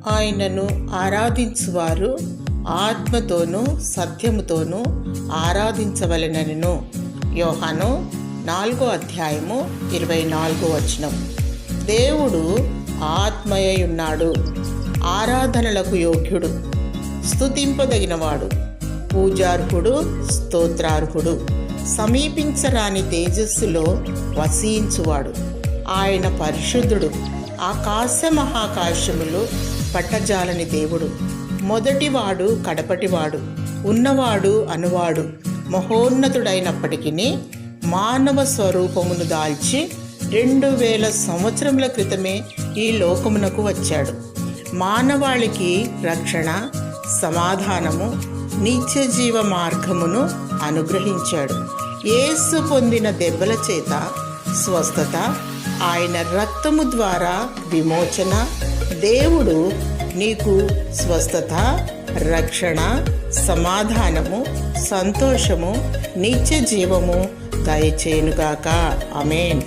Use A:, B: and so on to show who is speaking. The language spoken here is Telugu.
A: ఆయనను ఆరాధించువారు ఆత్మతోనూ సత్యముతోనూ ఆరాధించవలెనను. యోహాను 4:24. దేవుడు ఆత్మయ్యున్నాడు, ఆరాధనలకు యోగ్యుడు, స్తుతింపదగినవాడు, పూజార్హుడు, స్తోత్రార్హుడు, సమీపించరాని తేజస్సులో వసించువాడు. ఆయన పరిశుద్ధుడు, ఆకాశ మహాకాశములు పట్టజాలని దేవుడు, మొదటివాడు కడపటివాడు, ఉన్నవాడు అనువాడు, మహోన్నతుడైనప్పటికీ మానవ స్వరూపమును దాల్చి 2000 సంవత్సరముల క్రితమే ఈ లోకమునకు వచ్చాడు. మానవాళికి రక్షణ, సమాధానము, నిత్యజీవ మార్గమును అనుగ్రహించాడు. యేసు పొందిన దెబ్బల చేత స్వస్థత, ఆయన రక్తము ద్వారా విమోచన. దేవుడు నీకు స్వస్థత, రక్షణ, సమాధానము, సంతోషము, నిత్య జీవము దయచేయునుగాక. ఆమేన్.